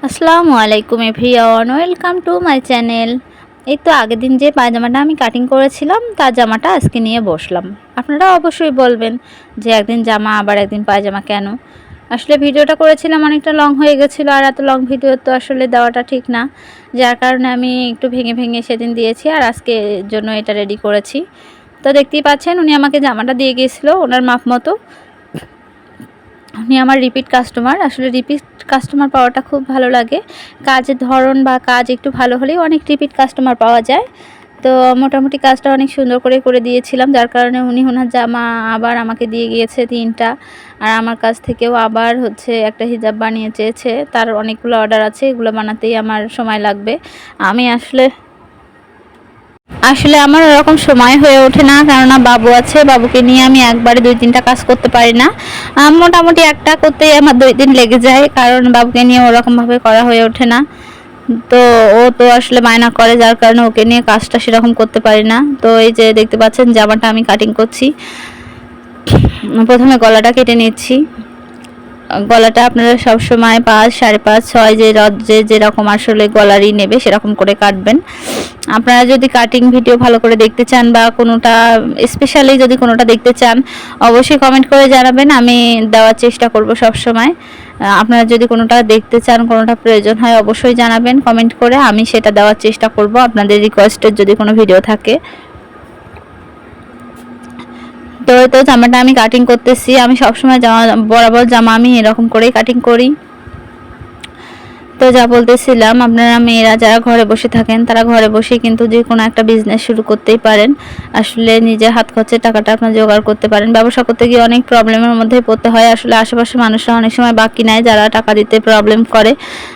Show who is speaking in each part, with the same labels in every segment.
Speaker 1: আসসালামু আলাইকুম everyone, welcome to my channel. এই তো আগের দিন যে পায়জামাটা আমি কাটিং করেছিলাম তার জামাটা আজকে নিয়ে বসলাম। আপনারা অবশ্যই বলবেন যে একদিন জামা আবার একদিন পায়জামা কেন। আসলে ভিডিওটা করেছিলাম অনেকটা লং হয়ে গেছিলো, আর এত লং ভিডিও তো আসলে দেওয়াটা ঠিক না, যার কারণে আমি একটু ভেঙে ভেঙে সেদিন দিয়েছি আর আজকে জন্য এটা রেডি করেছি। তো দেখতেই পাচ্ছেন উনি আমাকে জামাটা দিয়ে গিয়েছিলো ওনার মাপ মতো। উনি আমার রিপিট কাস্টমার। আসলে রিপিট কাস্টমার পাওয়াটা খুব ভালো লাগে। কাজের ধরন বা কাজ একটু ভালো হলেই অনেক রিপিট কাস্টমার পাওয়া যায়। তো মোটামুটি কাজটা অনেক সুন্দর করে দিয়েছিলাম, যার কারণে উনি ওনার জামা আবার আমাকে দিয়ে গিয়েছে 3টা। আর আমার কাছ থেকেও আবার একটা হিজাব বানিয়ে চেয়েছে। তার অনেকগুলো অর্ডার আছে, এগুলো বানাতেই আমার সময় লাগবে। আমি আসলে আমার ওরকম সময় হয়ে ওঠে না, কেননা বাবু আছে। বাবুকে নিয়ে আমি একবারে 2-3টা কাজ করতে পারি না। মোটামুটি একটা করতেই আমার 2 দিন লেগে যায়, কারণ বাবুকে নিয়ে ওরকমভাবে করা হয়ে ওঠে না। তো ও তো আসলে বায়না করে, যার কারণে ওকে নিয়ে কাজটা সেরকম করতে পারি না। তো এই যে দেখতে পাচ্ছেন জামাটা আমি কাটিং করছি। প্রথমে গলাটা কেটে নিচ্ছি। গলাটা আপনারা সবসময় 5, 5.5, 6 যেরকম আসলে গলারই নেবে সেরকম করে কাটবেন। আপনারা যদি কাটিং ভিডিও ভালো করে দেখতে চান বা কোনোটা স্পেশালি যদি কোনোটা দেখতে চান, অবশ্যই কমেন্ট করে জানাবেন, আমি দেওয়ার চেষ্টা করব সব সময়। আপনারা যদি কোনোটা দেখতে চান, কোনোটা প্রয়োজন হয়, অবশ্যই জানাবেন কমেন্ট করে, আমি সেটা দেওয়ার চেষ্টা করব আপনাদের রিকোয়েস্টের যদি কোনো ভিডিও থাকে। তো জামাটা আমি কাটিং করতেছি। আমি সবসময় বরাবর জামা আমি এরকম করেই কাটিং করি। তো যা বলতেছিলাম, আপনারা মেয়েরা যারা ঘরে বসে থাকেন তারা ঘরে বসে কিন্তু যে কোনো একটা বিজনেস শুরু করতেই পারেন। আসলে নিজের হাত খরচের টাকাটা আপনার জোগাড় করতে পারেন। ব্যবসা করতে গিয়ে অনেক প্রবলেমের মধ্যে পড়তে হয়। আসলে আশেপাশে মানুষরা অনেক সময় বাকি নেয়, যারা টাকা দিতে প্রবলেম করে।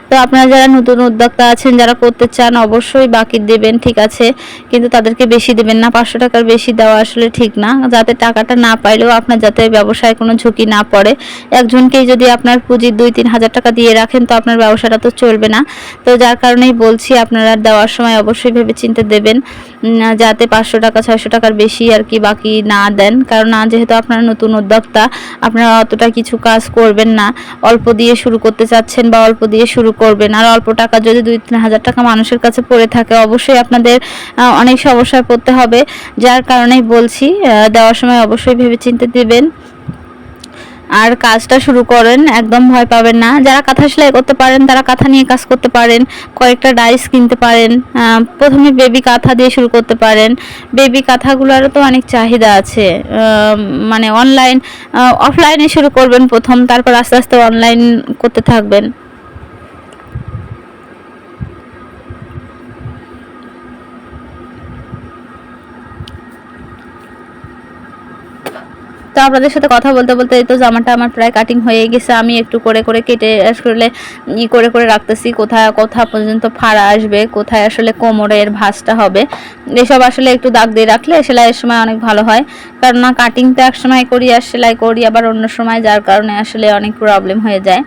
Speaker 1: তো আপনারা যারা নতুন উদ্যোক্তা আছেন, যারা করতে চান, অবশ্যই বাকি দেবেন, ঠিক আছে, কিন্তু তাদেরকে বেশি দেবেন না। 500 টাকার বেশি দেওয়া আসলে ঠিক না, যাতে টাকাটা না পাইলেও আপনার যাতে ব্যবসায় কোনো ঝুঁকি না পড়ে। একজনকেই যদি আপনার পুঁজি 2-3 হাজার টাকা দিয়ে রাখেন, তো আপনার ব্যবসাটা তো চলবে না। তো যার কারণেই বলছি, আপনারা দেওয়ার সময় অবশ্যই ভেবেচিন্তে দেবেন, যাতে 500 টাকা 600 টাকার বেশি আর কি বাকি না দেন। কারণ যেহেতু আপনারা নতুন উদ্যোক্তা, আপনারা অতটা কিছু কাজ করবেন না, অল্প দিয়ে শুরু করতে চাচ্ছেন বা অল্প দিয়ে শুরু করবেন। আর অল্প টাকা যদি 2-3 হাজার টাকা মানুষের কাছে পড়ে থাকে, অবশ্যই আপনাদের অনেক সমস্যায় পড়তে হবে। যার কারণেই বলছি, দেওয়ার সময় অবশ্যই ভেবেচিন্তে দেবেন আর কাজটা শুরু করেন, একদম ভয় পাবেন না। যারা কাঁথা সেলাই করতে পারেন তারা কাঁথা নিয়ে কাজ করতে পারেন, কয়েকটা ডাইস কিনতে পারেন। প্রথমে বেবি কাঁথা দিয়ে শুরু করতে পারেন। বেবি কাঁথাগুলোরও তো অনেক চাহিদা আছে। মানে অফলাইনে শুরু করবেন প্রথম, তারপর আস্তে আস্তে অনলাইন করতে থাকবেন। তো আপনাদের সাথে কথা বলতে বলতে এই তো জামাটা আমার প্রায় কাটিং হয়ে গেছে। আমি একটু করে কেটে আসলে করে রাখতেছি, কোথায় কোথা পর্যন্ত ফাড়া আসবে, কোথায় আসলে কোমরের ভাঁজটা হবে, এসব আসলে একটু দাগ দিয়ে রাখলে সেলাইয়ের সময় অনেক ভালো হয়। কারণ কাটিংটা এক সময় করি আর সেলাই করি আবার অন্য সময়, যার কারণে আসলে অনেক প্রবলেম হয়ে যায়।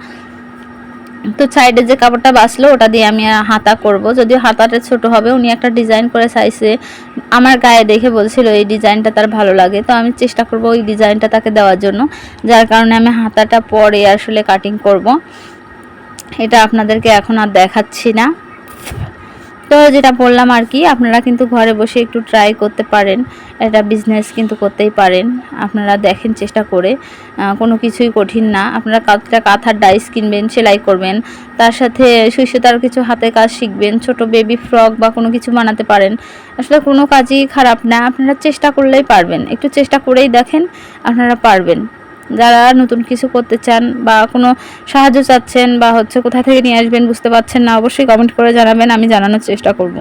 Speaker 1: তো সাইডে যে কাপড়টা বাঁচলো ওটা দিয়ে আমি হাতা করব, যদিও হাতাটা ছোট হবে। উনি একটা ডিজাইন করে চাইছে, আমার গায়ে দেখে বলছিল এই ডিজাইনটা তার ভালো লাগে, তো আমি চেষ্টা করব ওই ডিজাইনটা তাকে দেওয়ার জন্য, যার কারণে আমি হাতাটা পরে আসলে কাটিং করব। এটা আপনাদেরকে এখন আর দেখাচ্ছি না। তো যেটা বললাম আর কি, আপনারা কিন্তু ঘরে বসে একটু ট্রাই করতে পারেন, এটা বিজনেস কিন্তু করতেই পারেন। আপনারা দেখেন চেষ্টা করে, কোনো কিছুই কঠিন না। আপনারা কাঁথার ডাইস কিনবেন, সেলাই করবেন, তার সাথে সুই সুতার কিছু হাতে কাজ শিখবেন, ছোট বেবি ফ্রক বা কোনো কিছু বানাতে পারেন। আসলে কোনো কাজই খারাপ না, আপনারা চেষ্টা করলেই পারবেন। একটু চেষ্টা করেই দেখেন, আপনারা পারবেন। যারা নতুন কিছু করতে চান বা কোনো সাহায্য চাচ্ছেন বা কোথা থেকে নিয়ে আসবেন বুঝতে পারছেন না, অবশ্যই কমেন্ট করে জানাবেন, আমি জানানোর চেষ্টা করব।